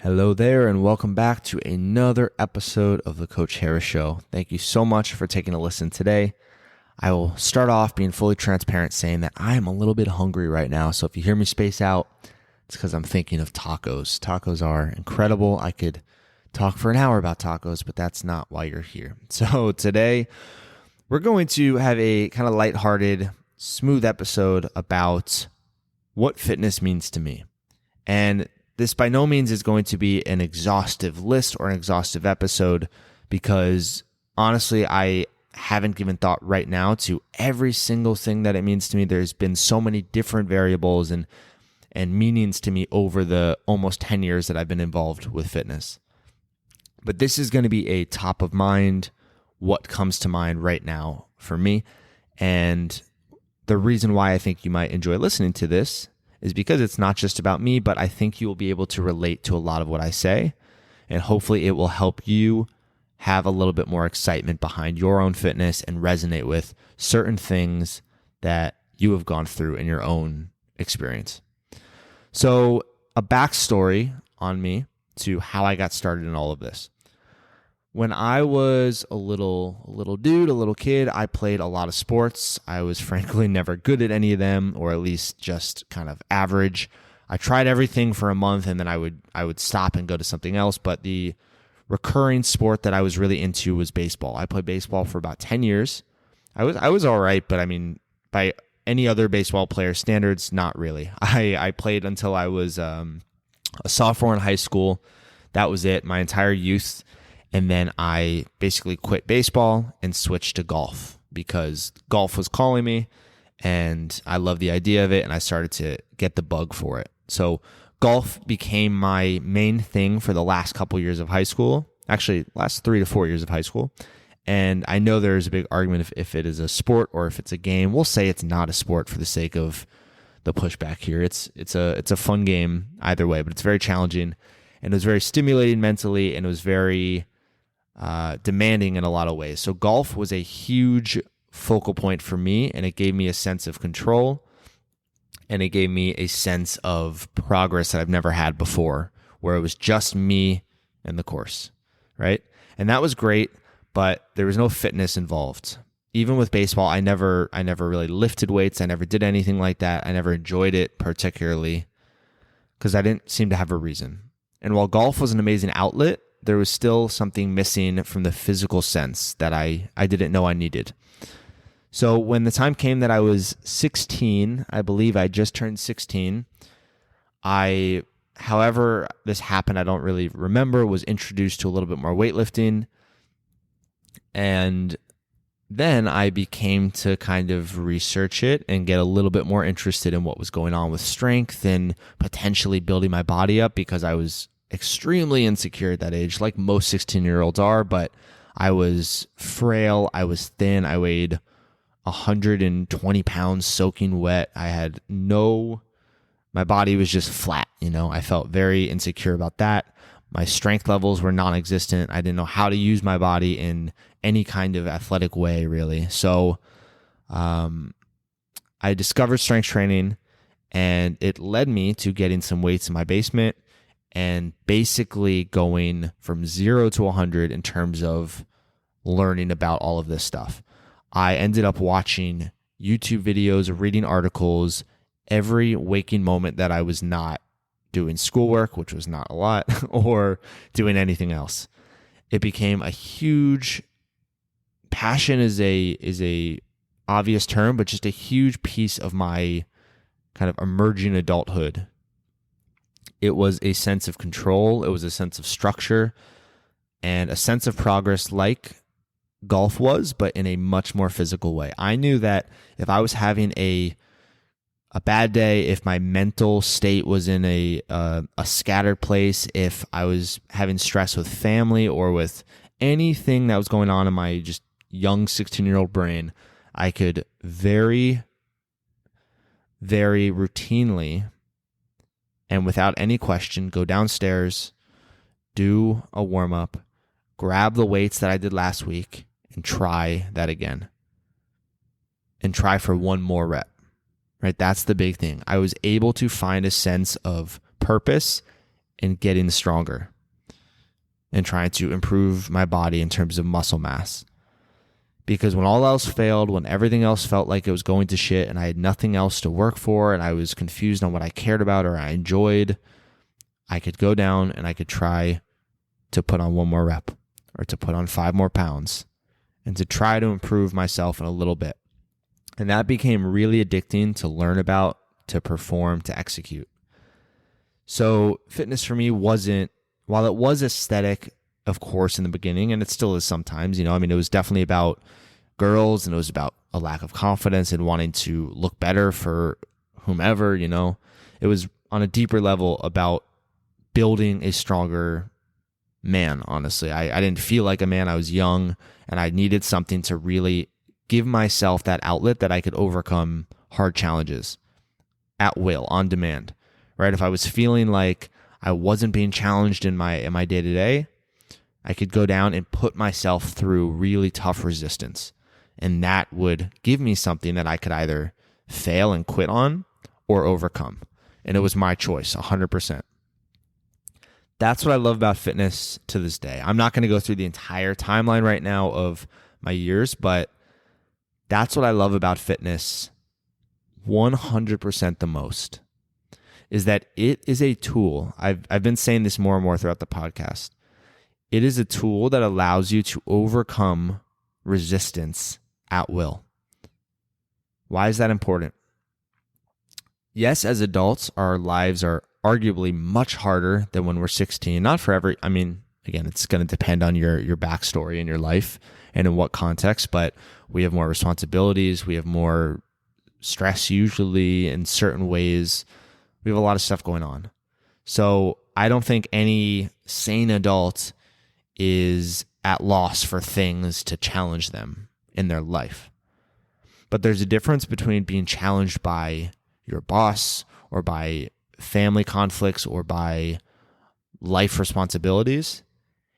Hello there, and welcome back to another episode of the Coach Harris Show. Thank you so much for taking a listen today. I will start off being fully transparent saying that I am a little bit hungry right now. So if you hear me space out, it's because I'm thinking of tacos. Tacos are incredible. I could talk for an hour about tacos, but that's not why you're here. So today we're going to have a kind of lighthearted, smooth episode about what fitness means to me. And this by no means is going to be an exhaustive list or an exhaustive episode because honestly, I haven't given thought right now to every single thing that it means to me. There's been so many different variables and meanings to me over the almost 10 years that I've been involved with fitness. But this is going to be a top of mind, what comes to mind right now for me. And the reason why I think you might enjoy listening to this is because it's not just about me, but I think you will be able to relate to a lot of what I say. And hopefully it will help you have a little bit more excitement behind your own fitness and resonate with certain things that you have gone through in your own experience. So a backstory on me to how I got started in all of this. When I was a little kid, I played a lot of sports. I was frankly never good at any of them, or at least just kind of average. I tried everything for a month and then I would stop and go to something else. But the recurring sport that I was really into was baseball. I played baseball for about 10 years. I was all right, but I mean, by any other baseball player standards, not really. I played until I was a sophomore in high school. That was it, my entire youth. And then I basically quit baseball and switched to golf because golf was calling me and I loved the idea of it and I started to get the bug for it. So golf became my main thing for the last couple years of high school, actually last 3 to 4 years of high school. And I know there's a big argument if it is a sport or if it's a game. We'll say it's not a sport for the sake of the pushback here. It's a fun game either way, but it's very challenging and it was very stimulating mentally and it was very demanding in a lot of ways. So golf was a huge focal point for me, and it gave me a sense of control, and it gave me a sense of progress that I've never had before, where it was just me and the course, right? And that was great, but there was no fitness involved. Even with baseball, I never really lifted weights. I never did anything like that. I never enjoyed it particularly because I didn't seem to have a reason. And while golf was an amazing outlet, there was still something missing from the physical sense that I didn't know I needed. So when the time came that I was 16, I believe I just turned 16, however this happened, I don't really remember, was introduced to a little bit more weightlifting. And then I became to kind of research it and get a little bit more interested in what was going on with strength and potentially building my body up because I was extremely insecure at that age, like most 16-year-olds are, but I was frail, I was thin, I weighed 120 pounds soaking wet. My body was just flat, I felt very insecure about that. My strength levels were non-existent. I didn't know how to use my body in any kind of athletic way, really. So I discovered strength training, and it led me to getting some weights in my basement and basically going from 0 to 100 in terms of learning about all of this stuff. I ended up watching YouTube videos, reading articles, every waking moment that I was not doing schoolwork, which was not a lot, or doing anything else. It became a huge passion is a obvious term, but just a huge piece of my kind of emerging adulthood. It was a sense of control. It was a sense of structure and a sense of progress like golf was, but in a much more physical way. I knew that if I was having a bad day, if my mental state was in a scattered place, if I was having stress with family or with anything that was going on in my just young 16-year-old brain, I could very, very routinely and without any question, go downstairs, do a warm-up, grab the weights that I did last week, and try that again. And try for one more rep, right? That's the big thing. I was able to find a sense of purpose in getting stronger and trying to improve my body in terms of muscle mass. Because when all else failed, when everything else felt like it was going to shit and I had nothing else to work for and I was confused on what I cared about or I enjoyed, I could go down and I could try to put on one more rep or to put on 5 more pounds and to try to improve myself in a little bit. And that became really addicting to learn about, to perform, to execute. So fitness for me wasn't, while it was aesthetic, of course, in the beginning, and it still is sometimes, it was definitely about girls and it was about a lack of confidence and wanting to look better for whomever, It was on a deeper level about building a stronger man, honestly. I didn't feel like a man. I was young and I needed something to really give myself that outlet that I could overcome hard challenges at will, on demand, right? If I was feeling like I wasn't being challenged in my day-to-day, I could go down and put myself through really tough resistance. And that would give me something that I could either fail and quit on or overcome. And it was my choice, 100%. That's what I love about fitness to this day. I'm not going to go through the entire timeline right now of my years, but that's what I love about fitness 100% the most, is that it is a tool. I've been saying this more and more throughout the podcast. It is a tool that allows you to overcome resistance at will. Why is that important? Yes, as adults, our lives are arguably much harder than when we're 16. Not for every, again, it's going to depend on your backstory in your life and in what context, but we have more responsibilities. We have more stress usually in certain ways. We have a lot of stuff going on. So I don't think any sane adult is at loss for things to challenge them in their life. But there's a difference between being challenged by your boss or by family conflicts or by life responsibilities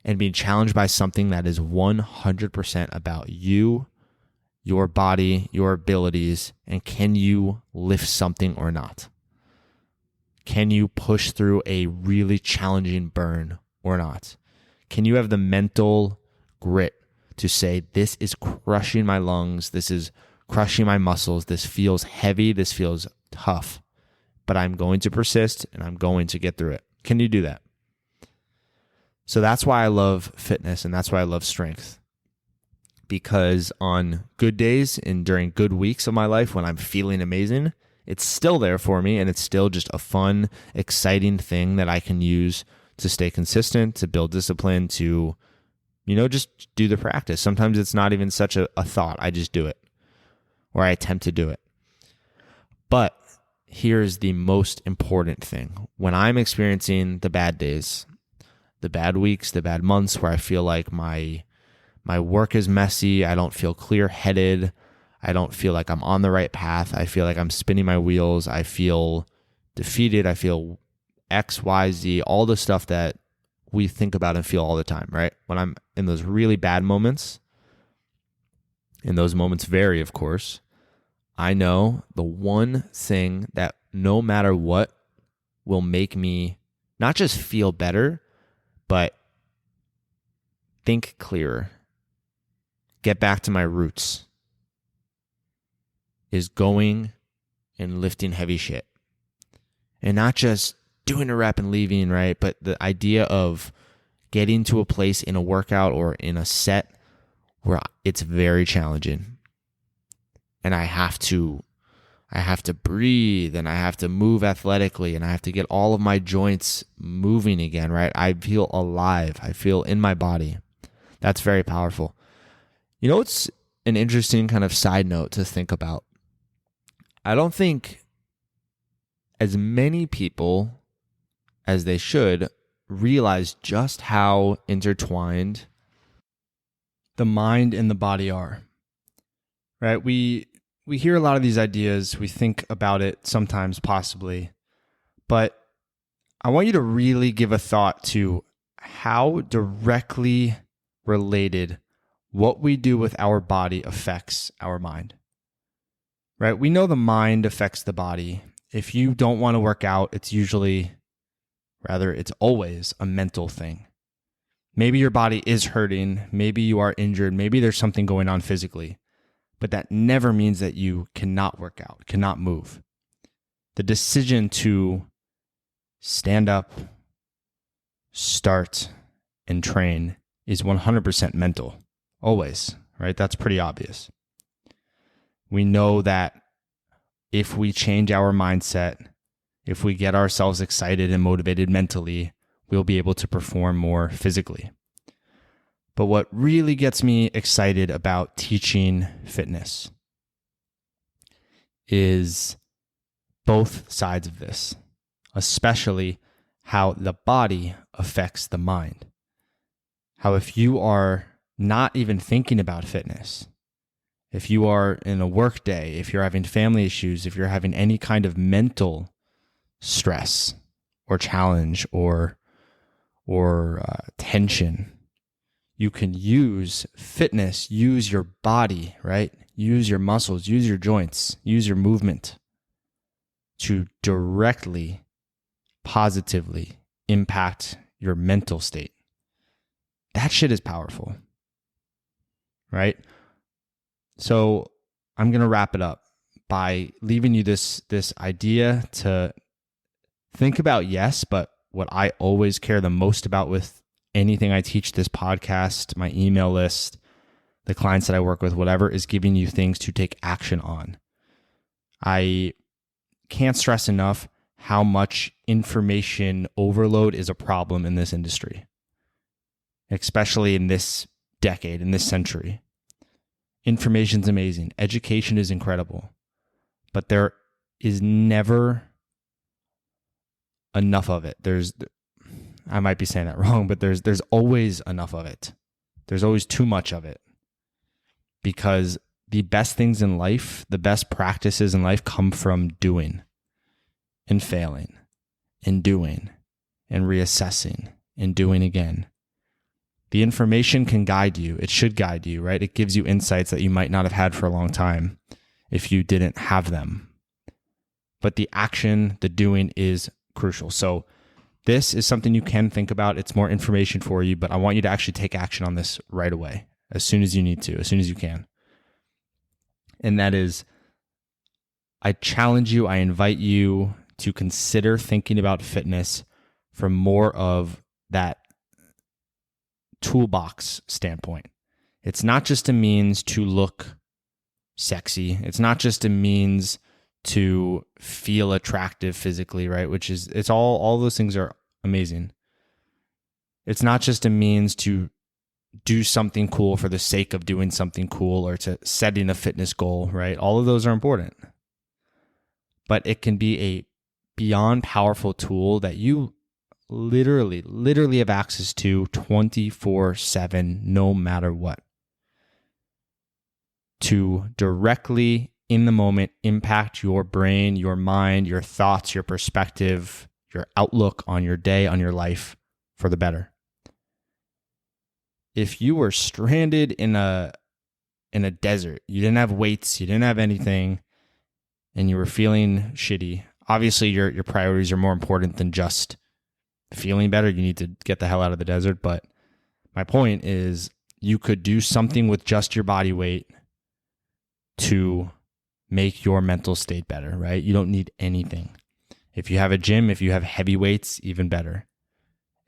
and being challenged by something that is 100% about you, your body, your abilities, and can you lift something or not? Can you push through a really challenging burn or not? Can you have the mental grit to say, this is crushing my lungs, this is crushing my muscles, this feels heavy, this feels tough, but I'm going to persist and I'm going to get through it. Can you do that? So that's why I love fitness and that's why I love strength. Because on good days and during good weeks of my life when I'm feeling amazing, it's still there for me and it's still just a fun, exciting thing that I can use to stay consistent, to build discipline, to, just do the practice. Sometimes it's not even such a thought. I just do it or I attempt to do it. But here's the most important thing. When I'm experiencing the bad days, the bad weeks, the bad months where I feel like my work is messy, I don't feel clear-headed, I don't feel like I'm on the right path, I feel like I'm spinning my wheels, I feel defeated, I feel X, Y, Z, all the stuff that we think about and feel all the time, right? When I'm in those really bad moments, and those moments vary, of course, I know the one thing that no matter what will make me not just feel better, but think clearer, get back to my roots, is going and lifting heavy shit. And not just doing a rep and leaving, right? But the idea of getting to a place in a workout or in a set where it's very challenging. And I have to breathe and I have to move athletically and I have to get all of my joints moving again, right? I feel alive. I feel in my body. That's very powerful. It's an interesting kind of side note to think about. I don't think as many people as they should realize just how intertwined the mind and the body are, right? We hear a lot of these ideas. We think about it sometimes, possibly, but I want you to really give a thought to how directly related what we do with our body affects our mind, right? We know the mind affects the body. If you don't want to work out, it's usually, Rather, it's always a mental thing. Maybe your body is hurting, maybe you are injured, maybe there's something going on physically, but that never means that you cannot work out, cannot move. The decision to stand up, start, and train is 100% mental, always, right? That's pretty obvious. We know that if we change our mindset, if we get ourselves excited and motivated mentally, we'll be able to perform more physically. But what really gets me excited about teaching fitness is both sides of this, especially how the body affects the mind. How if you are not even thinking about fitness, if you are in a work day, if you're having family issues, if you're having any kind of mental stress or challenge or tension, you can use fitness, use your body, right? Use your muscles, use your joints, use your movement to directly, positively impact your mental state. That shit is powerful, right? So I'm going to wrap it up by leaving you this idea to think about, yes, but what I always care the most about with anything I teach, this podcast, my email list, the clients that I work with, whatever, is giving you things to take action on. I can't stress enough how much information overload is a problem in this industry, especially in this decade, in this century. Information's amazing. Education is incredible. But there is never enough of it. I might be saying that wrong, but there's always enough of it. There's always too much of it. Because the best things in life, the best practices in life come from doing and failing and doing and reassessing and doing again. The information can guide you. It should guide you, right? It gives you insights that you might not have had for a long time if you didn't have them. But the action, the doing is crucial. So this is something you can think about. It's more information for you, but I want you to actually take action on this right away, as soon as you need to, as soon as you can. And that is, I challenge you, I invite you to consider thinking about fitness from more of that toolbox standpoint. It's not just a means to look sexy. It's not just a means to feel attractive physically, right? It's all those things are amazing. It's not just a means to do something cool for the sake of doing something cool or to setting a fitness goal, right? All of those are important. But it can be a beyond powerful tool that you literally have access to 24/7, no matter what, to directly in the moment impact your brain, your mind, your thoughts, your perspective, your outlook on your day, on your life for the better. If you were stranded in a desert, you didn't have weights, you didn't have anything, and you were feeling shitty, obviously your priorities are more important than just feeling better. You need to get the hell out of the desert. But my point is, you could do something with just your body weight to make your mental state better, right? You don't need anything. If you have a gym, if you have heavy weights, even better.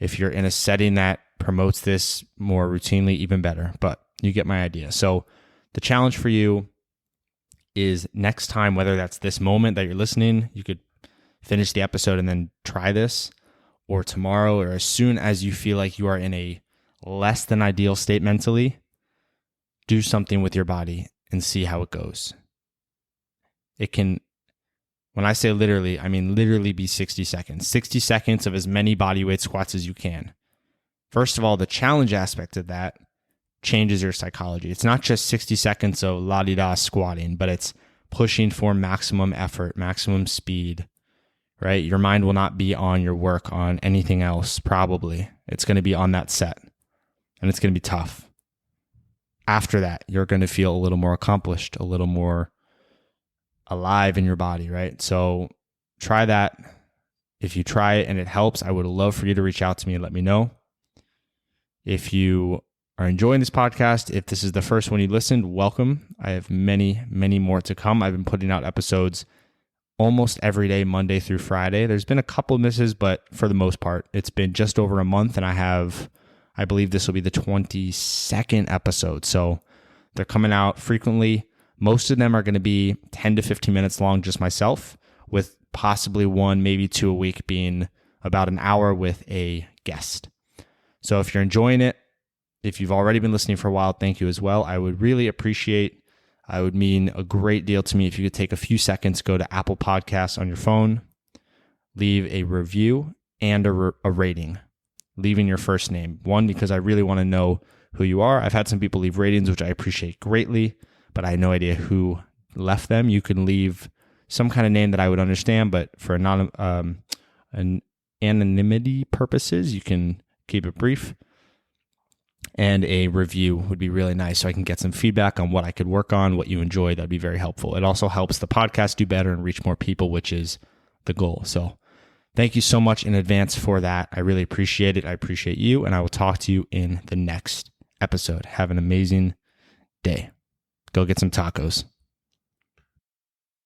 If you're in a setting that promotes this more routinely, even better. But you get my idea. So the challenge for you is next time, whether that's this moment that you're listening, you could finish the episode and then try this, or tomorrow, or as soon as you feel like you are in a less than ideal state mentally, do something with your body and see how it goes. It can, when I say literally, I mean literally be 60 seconds. 60 seconds of as many bodyweight squats as you can. First of all, the challenge aspect of that changes your psychology. It's not just 60 seconds of la-di-da squatting, but it's pushing for maximum effort, maximum speed, right? Your mind will not be on your work, on anything else, probably. It's going to be on that set, and it's going to be tough. After that, you're going to feel a little more accomplished, a little more alive in your body, right? So try that. If you try it and it helps, I would love for you to reach out to me and let me know. If you are enjoying this podcast, if this is the first one you listened, welcome. I have many, many more to come. I've been putting out episodes almost every day, Monday through Friday. There's been a couple misses, but for the most part, it's been just over a month, and I believe this will be the 22nd episode. So they're coming out frequently. Most of them are going to be 10 to 15 minutes long, just myself, with possibly one, maybe two a week being about an hour with a guest. So if you're enjoying it, if you've already been listening for a while, thank you as well. I would really appreciate, I would mean a great deal to me if you could take a few seconds, go to Apple Podcasts on your phone, leave a review and a rating, leaving your first name. One, because I really want to know who you are. I've had some people leave ratings, which I appreciate greatly, but I had no idea who left them. You can leave some kind of name that I would understand, but for an anonymity purposes, you can keep it brief. And a review would be really nice so I can get some feedback on what I could work on, what you enjoy. That'd be very helpful. It also helps the podcast do better and reach more people, which is the goal. So thank you so much in advance for that. I really appreciate it. I appreciate you, and I will talk to you in the next episode. Have an amazing day. Go get some tacos.